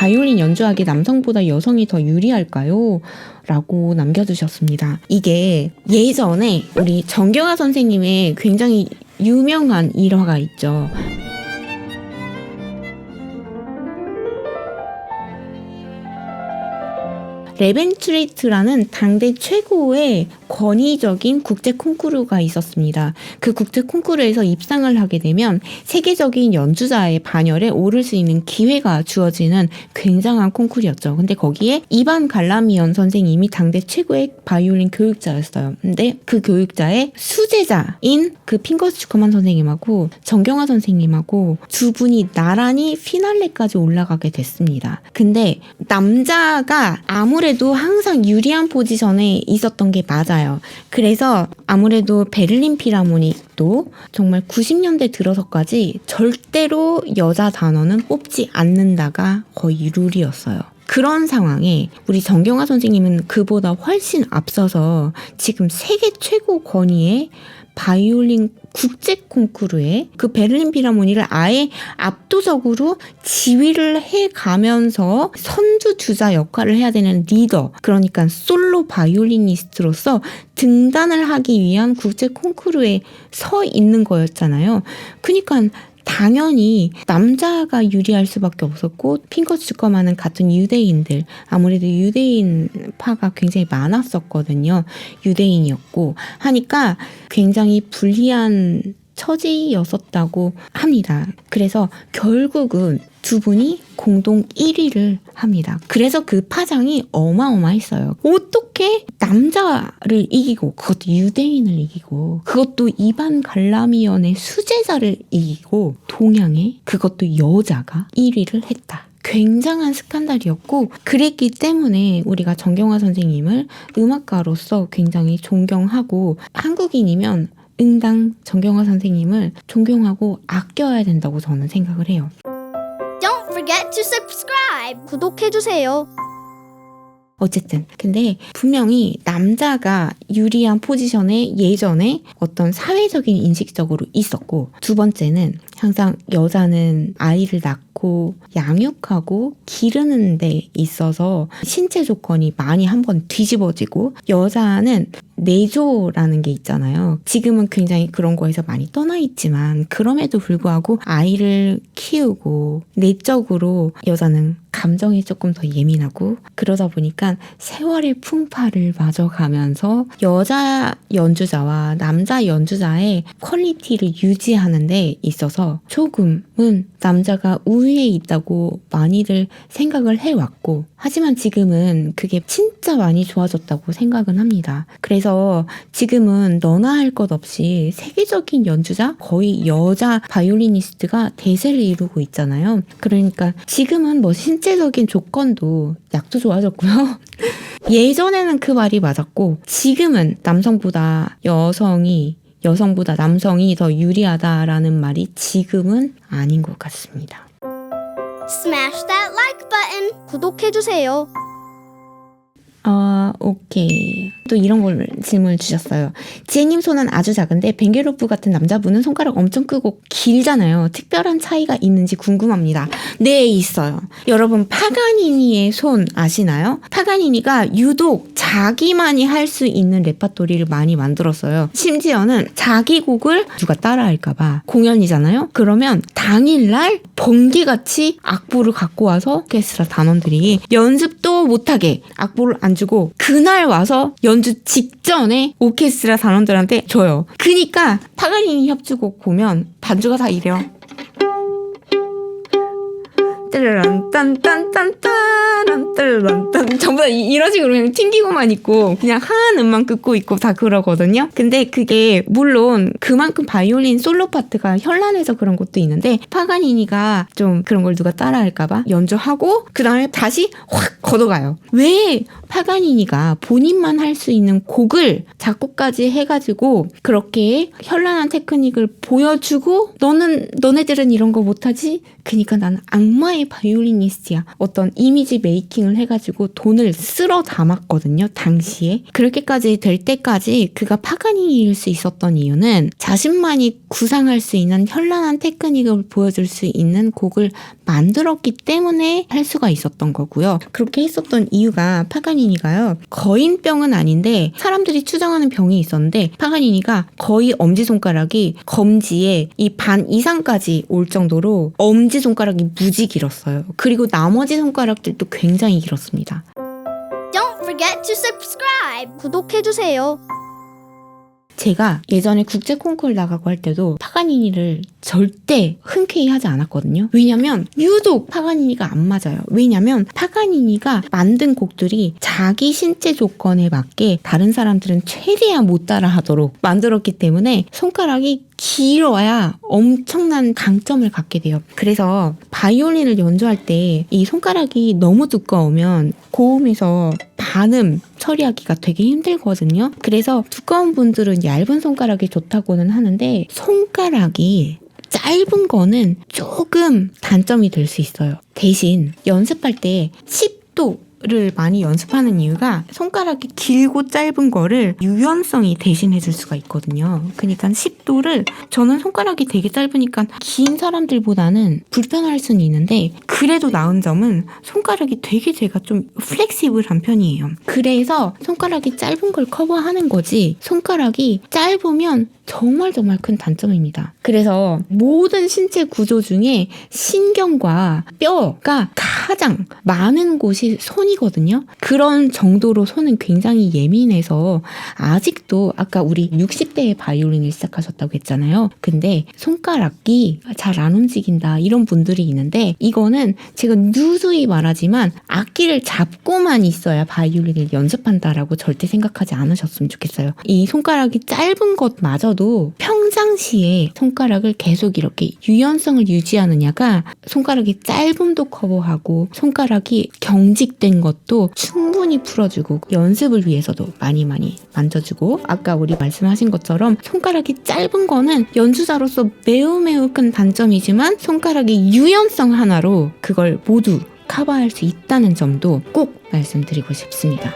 바이올린 연주하기 남성보다 여성이 더 유리할까요? 라고 남겨주셨습니다. 이게 예전에 우리 정경화 선생님의 굉장히 유명한 일화가 있죠. 레벤트레이트라는 당대 최고의 권위적인 국제 콩쿠르가 있었습니다. 그 국제 콩쿠르에서 입상을 하게 되면 세계적인 연주자의 반열에 오를 수 있는 기회가 주어지는 굉장한 콩쿠르였죠. 근데 거기에 이반 갈라미언 선생님이 당대 최고의 바이올린 교육자였어요. 근데 그 교육자의 수제자인 그 핑거스 주커만 선생님하고 정경화 선생님하고 두 분이 나란히 피날레까지 올라가게 됐습니다. 근데 남자가 아무래도 항상 유리한 포지션에 있었던 게 맞아요. 그래서 아무래도 베를린 필하모닉도 정말 90년대 들어서까지 절대로 여자 단원은 뽑지 않는다가 거의 룰이었어요. 그런 상황에 우리 정경화 선생님은 그보다 훨씬 앞서서 지금 세계 최고 권위의 바이올린 국제 콩쿠르에 그 베를린 필하모닉을 아예 압도적으로 지휘를 해가면서 선두주자 역할을 해야 되는 리더, 그러니까 솔로 바이올리니스트로서 등단을 하기 위한 국제 콩쿠르에 서 있는 거였잖아요. 그러니까 당연히 남자가 유리할 수밖에 없었고, 핑거스 주커만은 같은 유대인들, 아무래도 유대인파가 굉장히 많았었거든요. 유대인이었고 하니까 굉장히 불리한 처지였었다고 합니다. 그래서 결국은 두 분이 공동 1위를 합니다. 그래서 그 파장이 어마어마했어요. 어떻게 남자를 이기고, 그것도 유대인을 이기고, 그것도 이반 갈라미언의 수제자를 이기고, 동양의 그것도 여자가 1위를 했다. 굉장한 스칸달이었고, 그랬기 때문에 우리가 정경화 선생님을 음악가로서 굉장히 존경하고, 한국인이면 응당 정경화 선생님을 존경하고 아껴야 된다고 저는 생각을 해요. Don't forget to subscribe. 구독해주세요. 어쨌든 근데 분명히 남자가 유리한 포지션에 예전에 어떤 사회적인 인식적으로 있었고, 두 번째는 항상 여자는 아이를 낳고 양육하고 기르는 데 있어서 신체 조건이 많이 한번 뒤집어지고, 여자는 내조라는 게 있잖아요. 지금은 굉장히 그런 거에서 많이 떠나 있지만 그럼에도 불구하고 아이를 키우고 내적으로 여자는 감정이 조금 더 예민하고, 그러다 보니까 세월의 풍파를 맞아가면서 여자 연주자와 남자 연주자의 퀄리티를 유지하는 데 있어서 조금은 남자가 우위에 있다고 많이들 생각을 해왔고, 하지만 지금은 그게 진짜 많이 좋아졌다고 생각은 합니다. 그래서 지금은 너나 할 것 없이 세계적인 연주자, 거의 여자 바이올리니스트가 대세를 이루고 있잖아요. 그러니까 지금은 뭐 신체적인 조건도 약도 좋아졌고요. 예전에는 그 말이 맞았고, 지금은 남성보다 여성보다 남성이 더 유리하다라는 말이 지금은 아닌 것 같습니다. Smash that like button. 구독해주세요. 오케이. 또 이런 걸 질문을 주셨어요. 지혜님 손은 아주 작은데 벤게로프 같은 남자분은 손가락 엄청 크고 길잖아요. 특별한 차이가 있는지 궁금합니다. 네, 있어요. 여러분, 파가니니의 손 아시나요? 파가니니가 유독 자기만이 할 수 있는 레파토리를 많이 만들었어요. 심지어는 자기 곡을 누가 따라할까봐, 공연이잖아요? 그러면 당일날 번개같이 악보를 갖고 와서 오케스트라 단원들이 연습도 못하게 악보를 안 주고 그날 와서 연주 직전에 오케스트라 단원들한테 줘요. 그니까 파가니니 협주곡 보면 반주가 다 이래요. 전부 다 이런 식으로 그냥 튕기고만 있고 그냥 한 음만 긋고 있고 다 그러거든요. 근데 그게 물론 그만큼 바이올린 솔로 파트가 현란해서 그런 것도 있는데, 파가니니가 좀 그런 걸 누가 따라할까봐 연주하고 그 다음에 다시 확 걷어가요. 왜 파가니니가 본인만 할 수 있는 곡을 작곡까지 해가지고 그렇게 현란한 테크닉을 보여주고, 너네들은 이런 거 못하지? 그니까 나는 악마의 바이올리니스트야. 어떤 이미지 메이킹 마케팅을 해가지고 돈을 쓸어 담았거든요. 당시에. 그렇게까지 될 때까지 그가 파가니니일 수 있었던 이유는 자신만이 구상할 수 있는 현란한 테크닉을 보여줄 수 있는 곡을 만들었기 때문에 할 수가 있었던 거고요. 그렇게 했었던 이유가 파가니니가요. 거인병은 아닌데 사람들이 추정하는 병이 있었는데 파가니니가 거의 엄지손가락이 검지에 이 반 이상까지 올 정도로 엄지손가락이 무지 길었어요. 그리고 나머지 손가락들도 굉장히 길었습니다. Don't forget to subscribe. 구독해주세요. 제가 예전에 국제 콩쿠르 나가고 할 때도 파가니니를 절대 흔쾌히 하지 않았거든요. 왜냐면 유독 파가니니가 안 맞아요. 왜냐면 파가니니가 만든 곡들이 자기 신체 조건에 맞게 다른 사람들은 최대한 못 따라 하도록 만들었기 때문에 손가락이 길어야 엄청난 강점을 갖게 돼요. 그래서 바이올린을 연주할 때 이 손가락이 너무 두꺼우면 고음에서 반음 처리하기가 되게 힘들거든요. 그래서 두꺼운 분들은 얇은 손가락이 좋다고는 하는데 손가락이 짧은 거는 조금 단점이 될 수 있어요. 대신 연습할 때 10도를 많이 연습하는 이유가 손가락이 길고 짧은 거를 유연성이 대신해 줄 수가 있거든요. 그러니까 10도를 저는 손가락이 되게 짧으니까 긴 사람들보다는 불편할 수는 있는데 그래도 나은 점은 손가락이 되게 제가 좀 플렉시블한 편이에요. 그래서 손가락이 짧은 걸 커버하는 거지 손가락이 짧으면 정말 큰 단점입니다. 그래서 모든 신체 구조 중에 신경과 뼈가 가장 많은 곳이 손이거든요. 그런 정도로 손은 굉장히 예민해서 아직도 아까 우리 60대에 바이올린을 시작하셨다고 했잖아요. 근데 손가락이 잘 안 움직인다 이런 분들이 있는데 이거는 제가 누수히 말하지만 악기를 잡고만 있어야 바이올린을 연습한다라고 절대 생각하지 않으셨으면 좋겠어요. 이 손가락이 짧은 것마저도 평상시에 손가락을 계속 이렇게 유연성을 유지하느냐가 손가락이 짧음도 커버하고 손가락이 경직된 것도 충분히 풀어주고 연습을 위해서도 많이 만져주고 아까 우리 말씀하신 것처럼 손가락이 짧은 거는 연주자로서 매우 큰 단점이지만 손가락의 유연성 하나로 그걸 모두 커버할 수 있다는 점도 꼭 말씀드리고 싶습니다.